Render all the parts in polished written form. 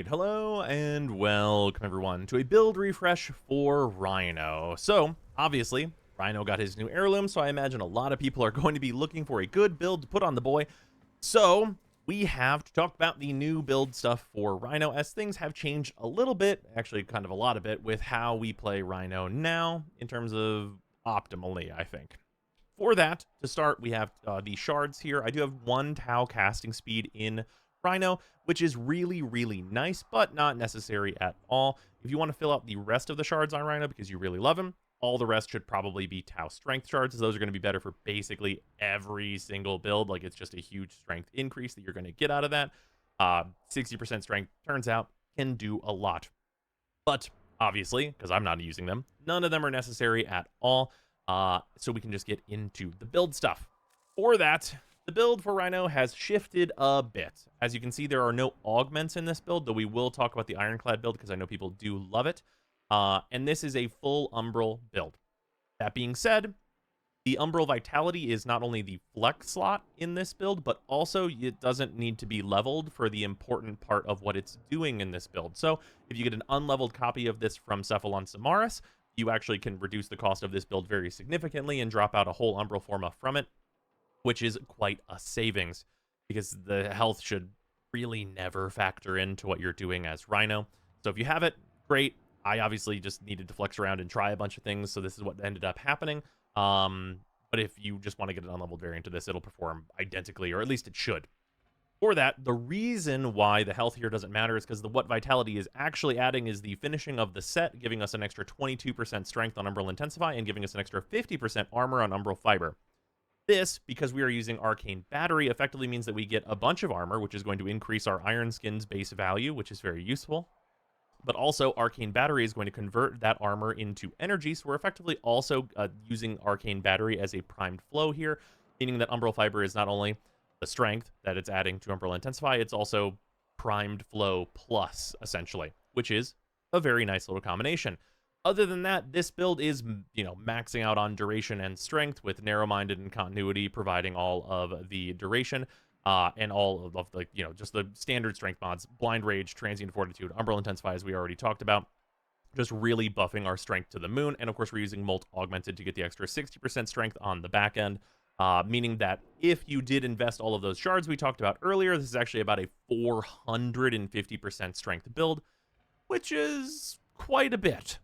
Alright, hello and welcome everyone to a build refresh for Rhino. So, obviously, Rhino got his new heirloom, so I imagine a lot of people are going to be looking for a good build to put on the boy. So, we have to talk about the new build stuff for Rhino, as things have changed a little bit, actually kind of a lot of it, with how we play Rhino now, in terms of optimally, I think. For that, to start, we have the shards here. I do have 1 Tau casting speed in Rhino, which is really, really nice, but not necessary at all. If you want to fill out the rest of the shards on Rhino because you really love him, all the rest should probably be Tau strength shards, as those are going to be better for basically every single build. Like, it's just a huge strength increase that you're going to get out of that. 60% strength, turns out, can do a lot. But, obviously, because I'm not using them, none of them are necessary at all. So we can just get into the build stuff. For that, the build for Rhino has shifted a bit. As you can see, there are no augments in this build, though we will talk about the Ironclad build because I know people do love it. And this is a full Umbral build. That being said, the Umbral Vitality is not only the flex slot in this build, but also it doesn't need to be leveled for the important part of what it's doing in this build. So if you get an unleveled copy of this from Cephalon Samaris, you actually can reduce the cost of this build very significantly and drop out a whole Umbral Forma from it, which is quite a savings, because the health should really never factor into what you're doing as Rhino. So if you have it, great. I obviously just needed to flex around and try a bunch of things, so this is what ended up happening. But if you just want to get an unleveled variant of this, it'll perform identically, or at least it should. For that, the reason why the health here doesn't matter is because what Vitality is actually adding is the finishing of the set, giving us an extra 22% strength on Umbral Intensify and giving us an extra 50% armor on Umbral Fiber. This, because we are using Arcane Battery, effectively means that we get a bunch of armor, which is going to increase our Iron Skin's base value, which is very useful. But also, Arcane Battery is going to convert that armor into energy, so we're effectively also using Arcane Battery as a primed flow here, meaning that Umbral Fiber is not only the strength that it's adding to Umbral Intensify, it's also primed flow plus, essentially, which is a very nice little combination. Other than that, this build is, maxing out on duration and strength, with narrow-minded and continuity providing all of the duration, and all of the, just the standard strength mods: Blind Rage, Transient Fortitude, Umbral Intensify, as we already talked about, just really buffing our strength to the moon. And of course, we're using Molt Augmented to get the extra 60% strength on the back end, meaning that if you did invest all of those shards we talked about earlier, this is actually about a 450% strength build, which is quite a bit.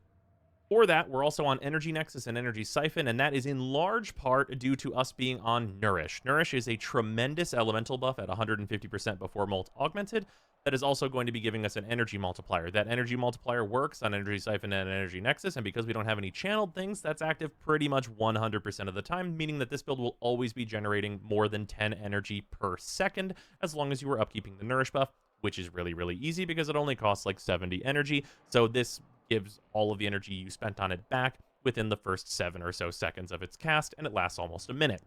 For that, we're also on Energy Nexus and Energy Siphon, and that is in large part due to us being on Nourish. Nourish is a tremendous elemental buff at 150% before Molt Augmented that is also going to be giving us an energy multiplier. That energy multiplier works on Energy Siphon and Energy Nexus, and because we don't have any channeled things, that's active pretty much 100% of the time, meaning that this build will always be generating more than 10 energy per second, as long as you are upkeeping the Nourish buff, which is really, really easy because it only costs like 70 energy. So this gives all of the energy you spent on it back within the first 7 or so seconds of its cast, and it lasts almost a minute,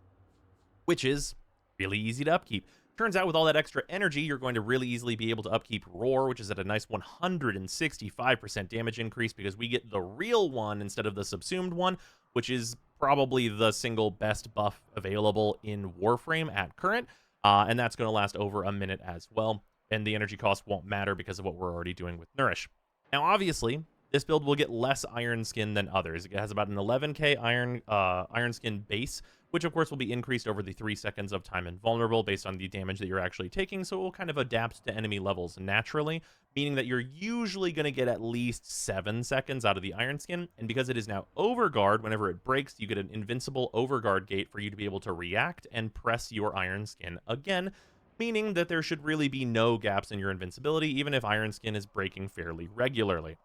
which is really easy to upkeep. Turns out with all that extra energy, you're going to really easily be able to upkeep Roar, which is at a nice 165% damage increase, because we get the real one instead of the subsumed one, which is probably the single best buff available in Warframe at current, and that's going to last over a minute as well, and the energy cost won't matter because of what we're already doing with Nourish. Now, obviously, this build will get less Iron Skin than others. It has about an 11k Iron Skin base, which of course will be increased over the 3 seconds of time invulnerable based on the damage that you're actually taking, so it will kind of adapt to enemy levels naturally, meaning that you're usually going to get at least 7 seconds out of the Iron Skin, and because it is now Overguard, whenever it breaks, you get an invincible Overguard gate for you to be able to react and press your Iron Skin again, meaning that there should really be no gaps in your invincibility, even if Iron Skin is breaking fairly regularly.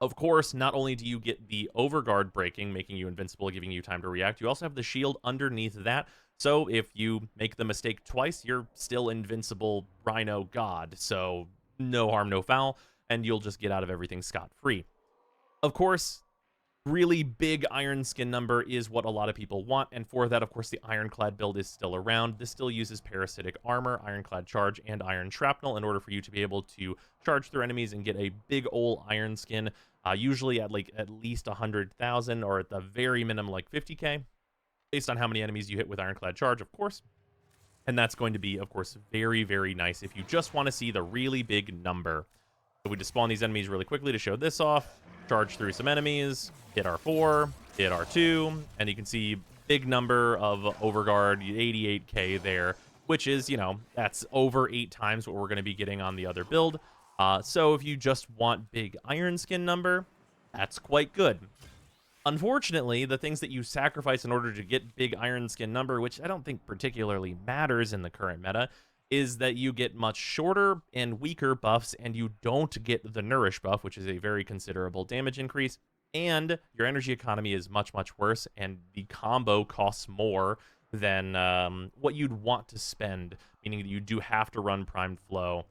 Of course, not only do you get the Overguard breaking, making you invincible, giving you time to react, you also have the shield underneath that, so if you make the mistake twice, you're still invincible Rhino God, so no harm, no foul, and you'll just get out of everything scot-free. Of course, really big Iron Skin number is what a lot of people want, and for that, of course, the Ironclad build is still around. This still uses Parasitic Armor, Ironclad Charge, and Iron Shrapnel in order for you to be able to charge through enemies and get a big ol' Iron Skin, usually at least 100,000, or at the very minimum like 50k, based on how many enemies you hit with Ironclad Charge, of course. And that's going to be, of course, very, very nice if you just want to see the really big number. So we just spawn these enemies really quickly to show this off, charge through some enemies, hit R4, hit R2, and you can see big number of Overguard, 88k there, which is, you know, that's over 8 times what we're going to be getting on the other build. So if you just want big Iron Skin number, that's quite good. Unfortunately, the things that you sacrifice in order to get big Iron Skin number, which I don't think particularly matters in the current meta, is that you get much shorter and weaker buffs, and you don't get the Nourish buff, which is a very considerable damage increase, and your energy economy is much, much worse, and the combo costs more than what you'd want to spend, meaning that you do have to run Primed Flow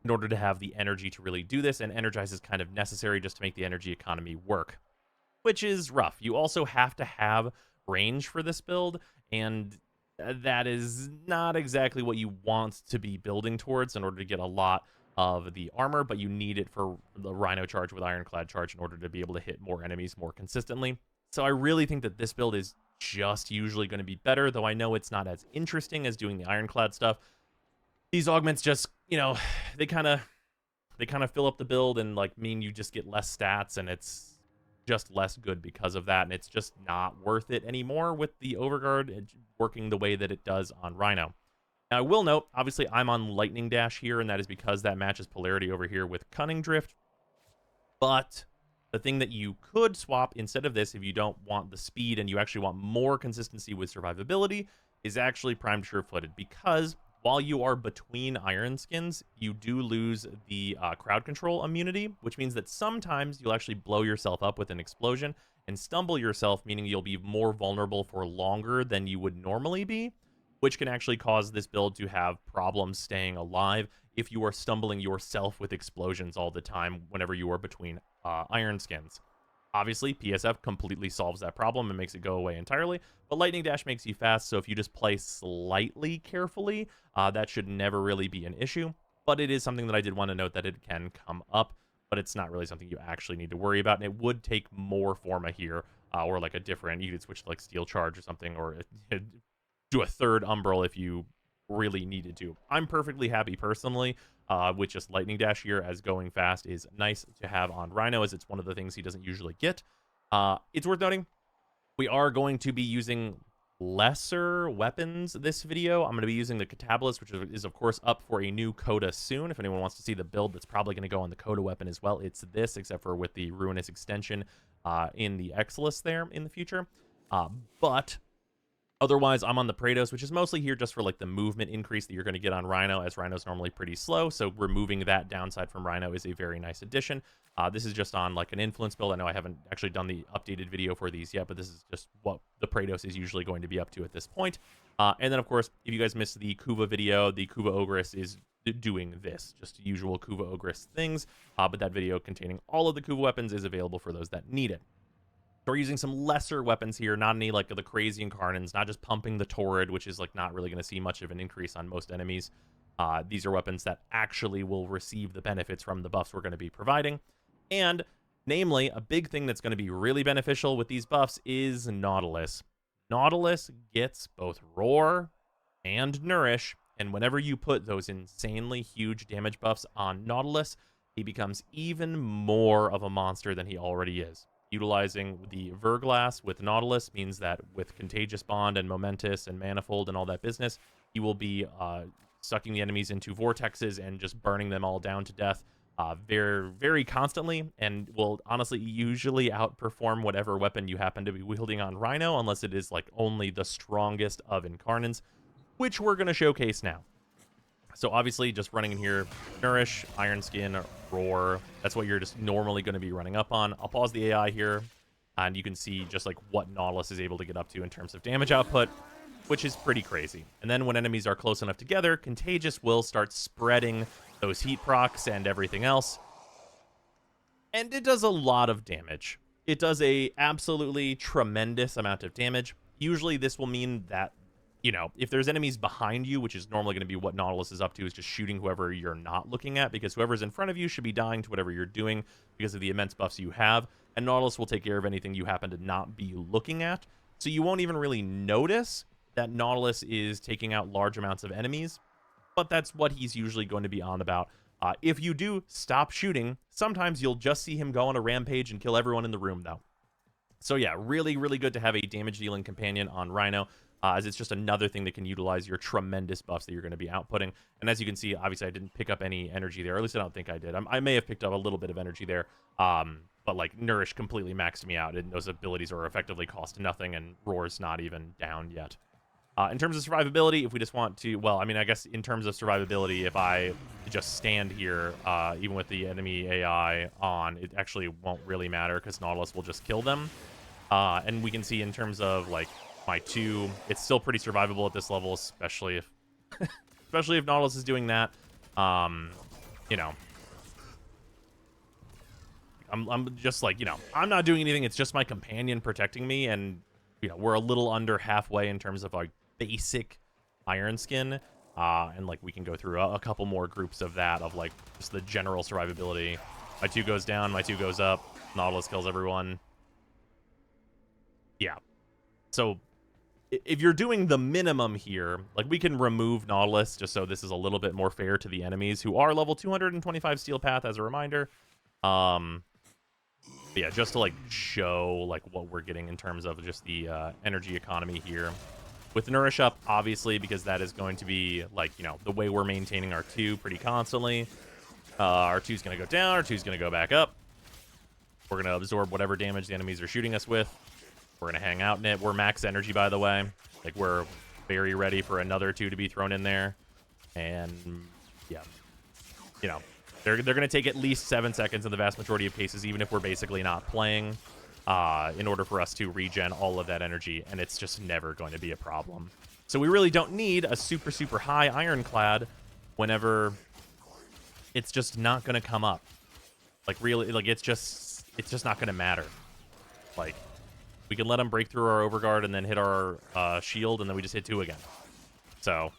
in order to have the energy to really do this, and Energize is kind of necessary just to make the energy economy work, which is rough. You also have to have range for this build, and that is not exactly what you want to be building towards in order to get a lot of the armor, but you need it for the Rhino charge with Ironclad charge in order to be able to hit more enemies more consistently. So I really think that this build is just usually going to be better, though I know it's not as interesting as doing the Ironclad stuff. These augments just, you know, they kind of fill up the build and like mean you just get less stats, and it's just less good because of that, and it's just not worth it anymore with the Overguard working the way that it does on Rhino. Now, I will note, obviously, I'm on Lightning Dash here, and that is because that matches polarity over here with Cunning Drift. But the thing that you could swap instead of this, if you don't want the speed and you actually want more consistency with survivability, is actually Primed Sure-Footed, because while you are between Iron Skins, you do lose the crowd control immunity, which means that sometimes you'll actually blow yourself up with an explosion and stumble yourself, meaning you'll be more vulnerable for longer than you would normally be, which can actually cause this build to have problems staying alive if you are stumbling yourself with explosions all the time whenever you are between Iron Skins. Obviously, PSF completely solves that problem and makes it go away entirely, but Lightning Dash makes you fast, so if you just play slightly carefully, that should never really be an issue. But it is something that I did want to note that it can come up, but it's not really something you actually need to worry about, and it would take more Forma here, or like a different, you could switch to like Steel Charge or something, or do a third Umbral if you really needed to. I'm perfectly happy personally with just Lightning Dash here, as going fast is nice to have on Rhino, as it's one of the things he doesn't usually get. It's worth noting, we are going to be using lesser weapons this video. I'm going to be using the Catabolist, which is of course up for a new coda soon. If anyone wants to see the build that's probably going to go on the coda weapon as well, it's this, except for with the Ruinous extension in the Exilus there in the future. But otherwise, I'm on the Praetos, which is mostly here just for like the movement increase that you're going to get on Rhino, as Rhino's normally pretty slow, so removing that downside from Rhino is a very nice addition. This is just on like an influence build. I know I haven't actually done the updated video for these yet, but this is just what the Praetos is usually going to be up to at this point. And then, of course, if you guys missed the Kuva video, the Kuva Ogress is doing this, just usual Kuva Ogress things, but that video containing all of the Kuva weapons is available for those that need it. So we're using some lesser weapons here, not any like the crazy Incarnans, not just pumping the Torrid, which is like not really going to see much of an increase on most enemies. These are weapons that actually will receive the benefits from the buffs we're going to be providing. And namely, a big thing that's going to be really beneficial with these buffs is Nautilus. Nautilus gets both Roar and Nourish, and whenever you put those insanely huge damage buffs on Nautilus, he becomes even more of a monster than he already is. Utilizing the Verglass with Nautilus means that with Contagious Bond and Momentous and Manifold and all that business, he will be sucking the enemies into vortexes and just burning them all down to death very, very constantly, and will honestly usually outperform whatever weapon you happen to be wielding on Rhino, unless it is like only the strongest of Incarnants, which we're going to showcase now. So obviously just running in here, Nourish, Iron Skin, Roar, that's what you're just normally going to be running up on. I'll pause the AI here, and you can see just like what Nautilus is able to get up to in terms of damage output, which is pretty crazy. And then when enemies are close enough together, Contagious will start spreading those heat procs and everything else. And it does a lot of damage. It does a absolutely tremendous amount of damage. Usually this will mean that, you know, if there's enemies behind you, which is normally going to be what Nautilus is up to, is just shooting whoever you're not looking at, because whoever's in front of you should be dying to whatever you're doing because of the immense buffs you have, and Nautilus will take care of anything you happen to not be looking at. So you won't even really notice that Nautilus is taking out large amounts of enemies, but that's what he's usually going to be on about. If you do stop shooting, sometimes you'll just see him go on a rampage and kill everyone in the room, though. So yeah, really, really good to have a damage-dealing companion on Rhino, as it's just another thing that can utilize your tremendous buffs that you're going to be outputting. And as you can see, obviously I didn't pick up any energy there, or at least I don't think I did. I may have picked up a little bit of energy there, but like Nourish completely maxed me out, and those abilities are effectively cost nothing, and Roar's not even down yet. In terms of survivability, if we just want to, well, I mean, I guess in terms of survivability, if I just stand here, even with the enemy AI on, it actually won't really matter because Nautilus will just kill them. And we can see in terms of like my 2, it's still pretty survivable at this level, especially if especially if Nautilus is doing that. You know, I'm just like, you know, I'm not doing anything. It's just my companion protecting me, and you know, we're a little under halfway in terms of like basic iron skin, and like we can go through a couple more groups of that, of like just the general survivability. My 2 goes down, my 2 goes up, Nautilus kills everyone. Yeah, so if you're doing the minimum here, like we can remove Nautilus just so this is a little bit more fair to the enemies who are level 225 Steel Path, as a reminder. Yeah, just to like show like what we're getting in terms of just the energy economy here. With Nourish up, obviously, because that is going to be like, you know, the way we're maintaining our 2 pretty constantly. Our 2's going to go down, our 2's going to go back up. We're going to absorb whatever damage the enemies are shooting us with. We're going to hang out in it. We're max energy, by the way. Like, we're very ready for another 2 to be thrown in there. And, yeah, you know, they're going to take at least 7 seconds in the vast majority of cases, even if we're basically not playing, in order for us to regen all of that energy, and it's just never going to be a problem. So we really don't need a super, super high ironclad whenever it's just not going to come up. Like, really, like, it's just not going to matter. Like, we can let them break through our overguard and then hit our shield, and then we just hit 2 again. So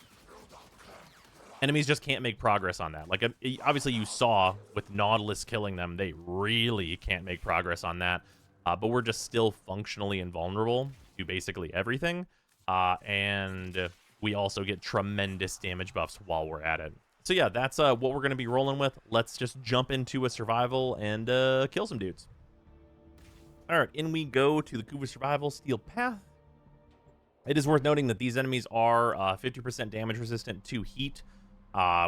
enemies just can't make progress on that. Like, obviously you saw with Nautilus killing them, they really can't make progress on that. But we're just still functionally invulnerable to basically everything. And we also get tremendous damage buffs while we're at it. So yeah, that's what we're going to be rolling with. Let's just jump into a survival and kill some dudes. All right, in we go to the Kuva Survival Steel Path. It is worth noting that these enemies are 50% damage resistant to heat,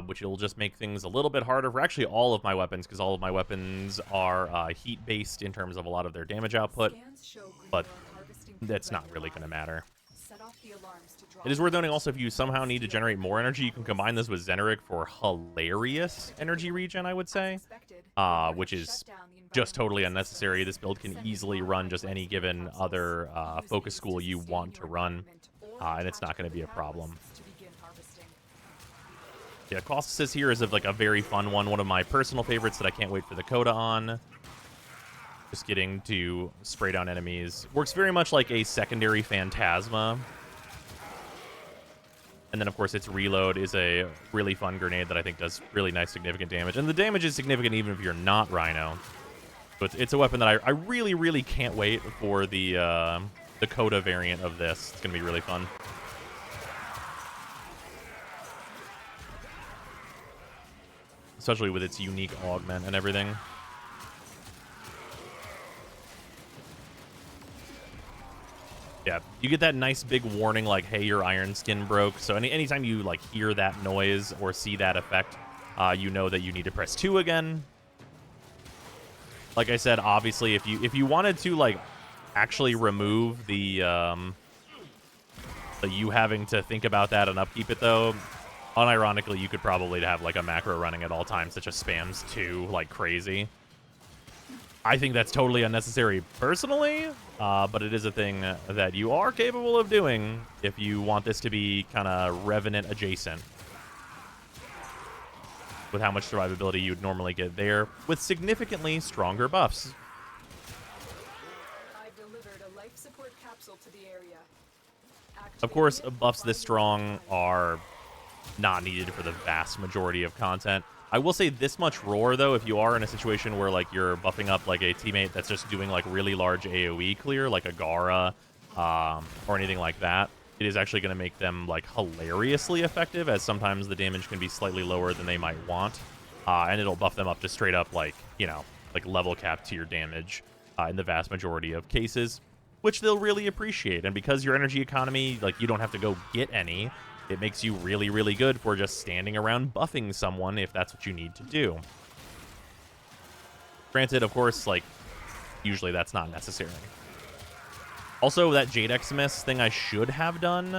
which will just make things a little bit harder for actually all of my weapons, because all of my weapons are heat-based in terms of a lot of their damage output, but that's not really going to matter. It is worth noting also, if you somehow need to generate more energy, you can combine this with Zeneric for hilarious energy regen, I would say, which is just totally unnecessary. This build can easily run just any given other focus school you want to run, and it's not going to be a problem. Yeah, Cost Assist here is like a very fun one of my personal favorites that I can't wait for the coda on. Just getting to spray down enemies. Works very much like a secondary Phantasma. And then, of course, its reload is a really fun grenade that I think does really nice, significant damage. And the damage is significant even if you're not Rhino. So it's a weapon that I really, really can't wait for the coda variant of this. It's going to be really fun. Especially with its unique augment and everything. Yeah, you get that nice big warning like, hey, your iron skin broke. So anytime you like hear that noise or see that effect, you know that you need to press 2 again. Like I said, obviously, if you wanted to like actually remove the you having to think about that and upkeep it, though, unironically, you could probably have like a macro running at all times that just spams 2 like crazy. I think that's totally unnecessary personally, but it is a thing that you are capable of doing if you want this to be kind of Revenant adjacent, with how much survivability you'd normally get there, with significantly stronger buffs. I've delivered a life support capsule to the area. Of course, buffs this strong are not needed for the vast majority of content. I will say this much Roar, though, if you are in a situation where like you're buffing up like a teammate that's just doing like really large AoE clear, like a Gara or anything like that, it is actually going to make them like hilariously effective, as sometimes the damage can be slightly lower than they might want, and it'll buff them up to straight up like, you know, like level cap tier damage in the vast majority of cases, which they'll really appreciate. And because your energy economy, like, you don't have to go get any, it makes you really, really good for just standing around buffing someone if that's what you need to do. Granted, of course, like, usually that's not necessary. Also, that Jade Eximus thing I should have done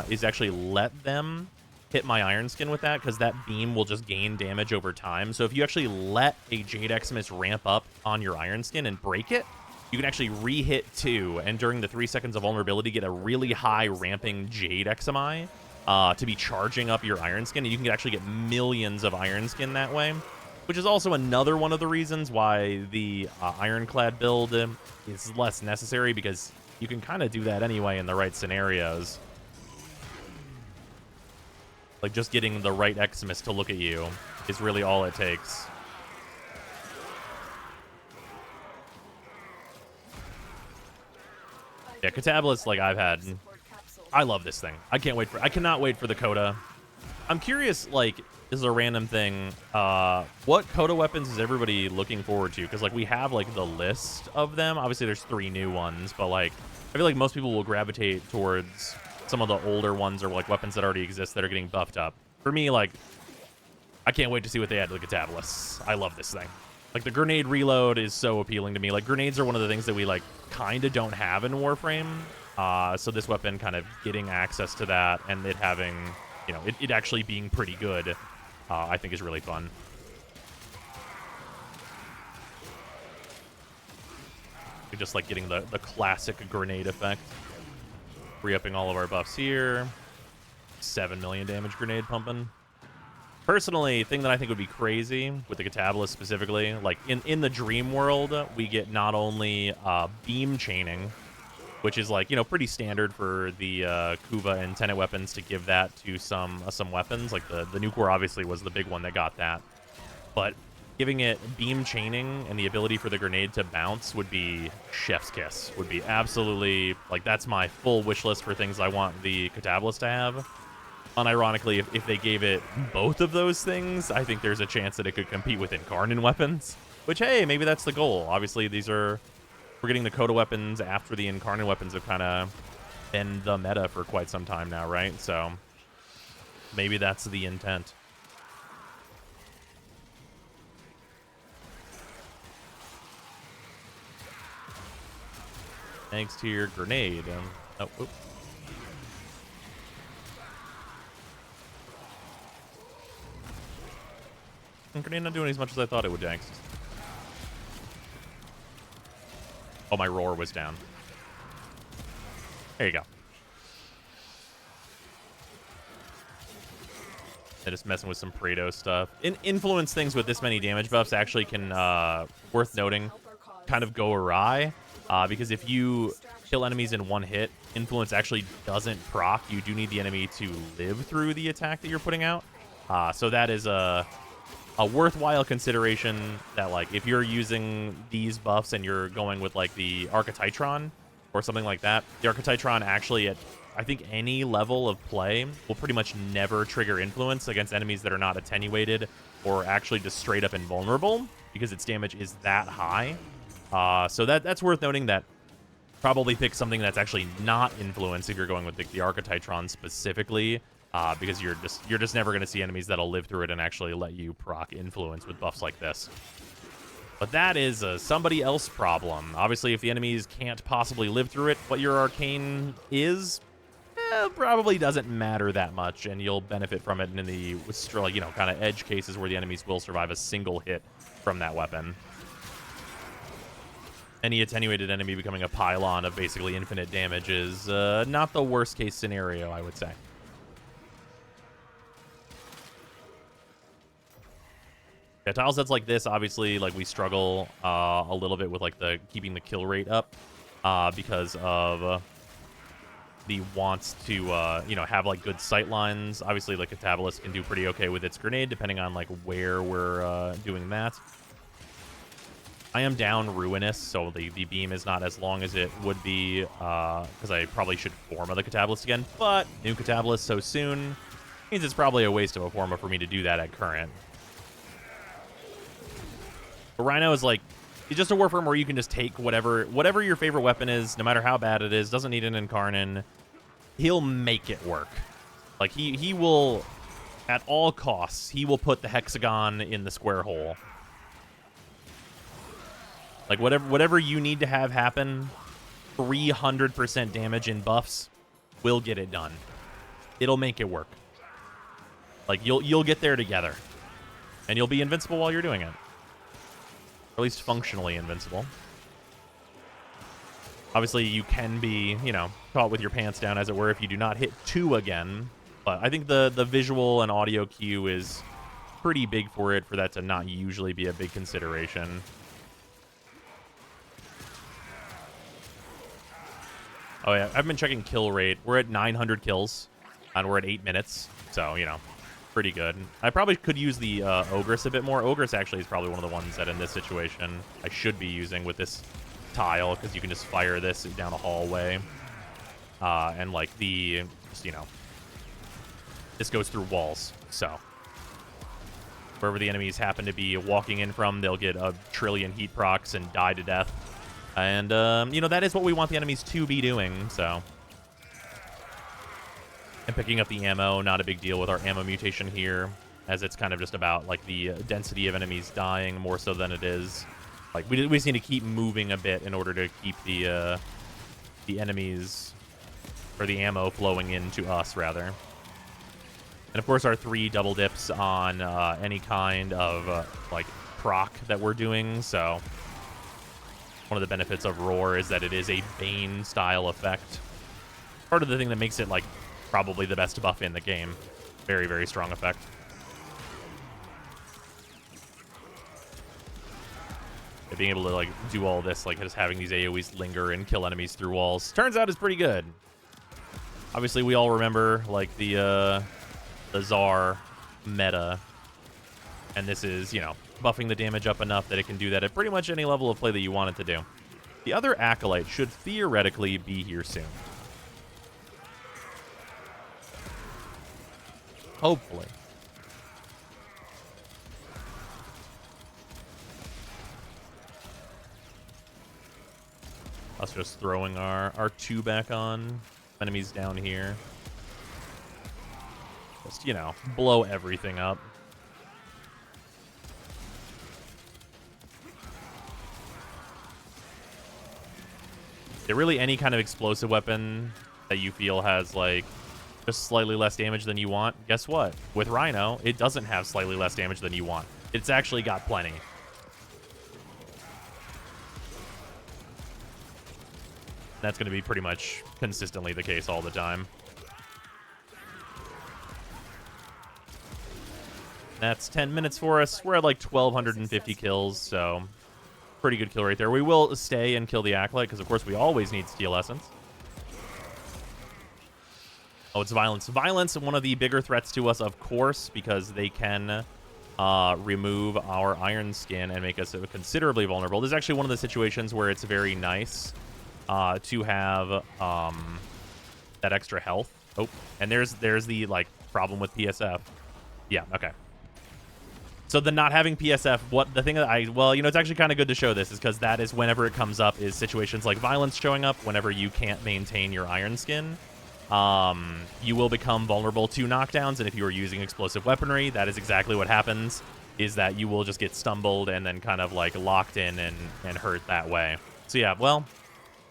is actually let them hit my Iron Skin with that, because that beam will just gain damage over time. So if you actually let a Jade Eximus ramp up on your Iron Skin and break it, you can actually re-hit 2, and during the 3 seconds of vulnerability, get a really high ramping Jade Eximi to be charging up your Iron Skin, and you can actually get millions of Iron Skin that way, which is also another one of the reasons why the Ironclad build is less necessary, because you can kind of do that anyway in the right scenarios. Like, just getting the right Eximus to look at you is really all it takes. Yeah, Catabolus, like, I love this thing. I cannot wait for the Coda. I'm curious, like, this is a random thing. What Coda weapons is everybody looking forward to? Because, like, we have, like, the list of them. Obviously, there's 3 new ones, but, like, I feel like most people will gravitate towards some of the older ones, or, like, weapons that already exist that are getting buffed up. For me, like, I can't wait to see what they add to the Catabolus. I love this thing. Like, the grenade reload is so appealing to me. Like, grenades are one of the things that we, like, kind of don't have in Warframe. So this weapon kind of getting access to that, and it having, you know, it actually being pretty good, I think is really fun. We're just, like, getting the classic grenade effect. Re-upping all of our buffs here. 7 million damage grenade pumping. Personally, thing that I think would be crazy with the Catabolus specifically, like, in the dream world, we get not only beam chaining, which is, like, you know, pretty standard for the Kuva and Tenet weapons to give that to some weapons. Like, the Nucor obviously was the big one that got that. But giving it beam chaining and the ability for the grenade to bounce would be chef's kiss. Would be absolutely, like, that's my full wish list for things I want the Catabolus to have. Unironically, if they gave it both of those things, I think there's a chance that it could compete with Incarnate weapons. Which, hey, maybe that's the goal. Obviously, we're getting the Coda weapons after the Incarnate weapons have kind of been the meta for quite some time now, right? So maybe that's the intent. Thanks to your grenade. Oh, oops. Grenade not doing as much as I thought it would, thanks. Oh, my roar was down. There you go. They're just messing with some Pareto stuff. Influence things with this many damage buffs actually can, worth noting, kind of go awry. Because if you kill enemies in one hit, influence actually doesn't proc. You do need the enemy to live through the attack that you're putting out. So that is a worthwhile consideration, that, like, if you're using these buffs and you're going with, like, the Archititron or something like that, the Archititron actually at, I think, any level of play will pretty much never trigger influence against enemies that are not attenuated or actually just straight up invulnerable, because its damage is that high. So that's worth noting, that probably pick something that's actually not influence if you're going with the Archititron specifically. Because you're just never going to see enemies that'll live through it and actually let you proc influence with buffs like this. But that is somebody else problem. Obviously, if the enemies can't possibly live through it, what your arcane is, probably doesn't matter that much, and you'll benefit from it in the, you know, kind of edge cases where the enemies will survive a single hit from that weapon. Any attenuated enemy becoming a pylon of basically infinite damage is not the worst case scenario, I would say. Yeah, tile sets like this, obviously, like, we struggle a little bit with, like, keeping the kill rate up because of the wants to, you know, have, like, good sight lines. Obviously, like, Catabolus can do pretty okay with its grenade, depending on, like, where we're doing that. I am down Ruinous, so the beam is not as long as it would be, because I probably should Forma the Catabolist again, but new Catabolist so soon means it's probably a waste of a Forma for me to do that at current. But Rhino is like, he's just a Warframe where you can just take whatever your favorite weapon is, no matter how bad it is, doesn't need an Incarnon, he'll make it work. Like, he will, at all costs, he will put the hexagon in the square hole. Like, whatever you need to have happen, 300% damage in buffs will get it done. It'll make it work. Like, you'll get there together. And you'll be invincible while you're doing it. Or at least functionally invincible. Obviously, you can be, you know, caught with your pants down, as it were, if you do not hit 2 again. But I think the visual and audio cue is pretty big for it, for that to not usually be a big consideration. Oh, yeah, I've been checking kill rate. We're at 900 kills, and we're at 8 minutes. So, you know, pretty good. I probably could use the Ogress a bit more. Ogress actually is probably one of the ones that in this situation I should be using with this tile, because you can just fire this down a hallway. And, like, just, you know, this goes through walls. So, wherever the enemies happen to be walking in from, they'll get a trillion heat procs and die to death. And, you know, that is what we want the enemies to be doing, so. And picking up the ammo, not a big deal with our ammo mutation here, as it's kind of just about, like, the density of enemies dying more so than it is. Like, we just need to keep moving a bit in order to keep the enemies, or the ammo flowing into us, rather. And, of course, our 3 double dips on any kind of, like, proc that we're doing, so. One of the benefits of Roar is that it is a Bane-style effect. Part of the thing that makes it, like, probably the best buff in the game. Very, very strong effect. Yeah, being able to, like, do all this, like, just having these AoEs linger and kill enemies through walls, turns out is pretty good. Obviously, we all remember, like, the Tsar meta. And this is, you know, buffing the damage up enough that it can do that at pretty much any level of play that you want it to do. The other Acolyte should theoretically be here soon. Hopefully. Us just throwing our 2 back on. Enemies down here. Just, you know, blow everything up. Yeah, really any kind of explosive weapon that you feel has, like, just slightly less damage than you want. Guess what? With Rhino, it doesn't have slightly less damage than you want. It's actually got plenty. That's going to be pretty much consistently the case all the time. That's 10 minutes for us. We're at like 1,250 kills, so pretty good kill rate there. We will stay and kill the Acolyte, because of course we always need Steel Essence. Oh, it's Violence. Violence, one of the bigger threats to us, of course, because they can remove our Iron Skin and make us considerably vulnerable. This is actually one of the situations where it's very nice to have that extra health. Oh, and there's the, like, problem with PSF. Yeah, okay. So the not having PSF, well, you know, it's actually kind of good to show this, is because that is whenever it comes up, is situations like Violence showing up, whenever you can't maintain your Iron Skin. You will become vulnerable to knockdowns, and if you are using explosive weaponry, that is exactly what happens, is that you will just get stumbled and then kind of, like, locked in and hurt that way. So yeah, well,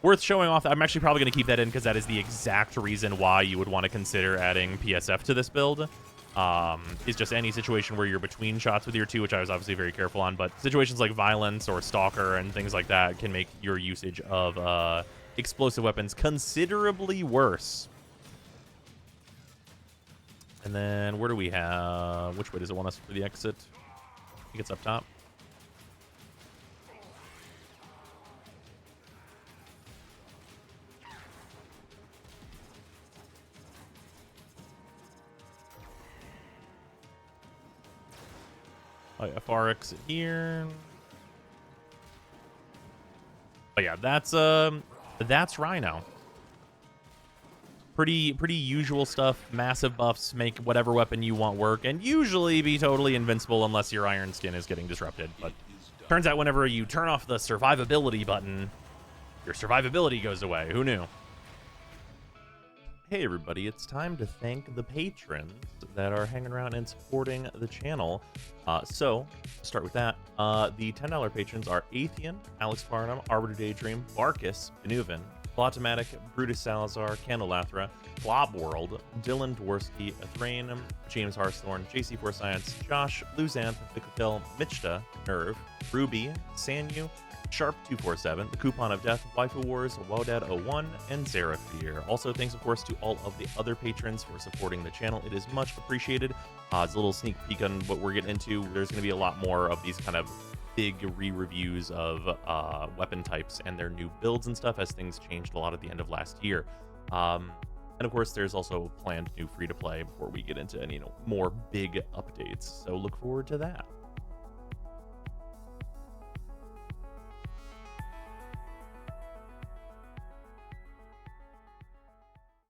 worth showing off. I'm actually probably going to keep that in, because that is the exact reason why you would want to consider adding PSF to this build. Is just any situation where you're between shots with your 2, which I was obviously very careful on, but situations like Violence or Stalker and things like that can make your usage of explosive weapons considerably worse. And then where do we have... Which way does it want us for the exit? I think it's up top. Oh, yeah, far exit here. But yeah, that's Rhino. Pretty usual stuff. Massive buffs make whatever weapon you want work, and usually be totally invincible unless your iron skin is getting disrupted. But turns out whenever you turn off the survivability button, your survivability goes away. Who knew? Hey everybody, it's time to thank the patrons that are hanging around and supporting the channel. So, start with that. The $10 patrons are Athean, Alex Farnham, Arbiter Daydream, Barkus, Benuven, Plotomatic, Brutus Salazar, Candelathra, Glob World, Dylan Dworsky, Athrain, James Harthorn, JC4 Science, Josh, Luzanth, Vicotil, Michta, Nerve, Ruby, Sanyu, Sharp247, The Coupon of Death, Waifu Wars, Wodad01, and Zeraphir. Also, thanks, of course, to all of the other patrons for supporting the channel. It is much appreciated. It's a little sneak peek on what we're getting into. There's going to be a lot more of these kind of big re-reviews of weapon types and their new builds and stuff, as things changed a lot at the end of last year. And of course, there's also planned new free-to-play before we get into any more big updates. So look forward to that.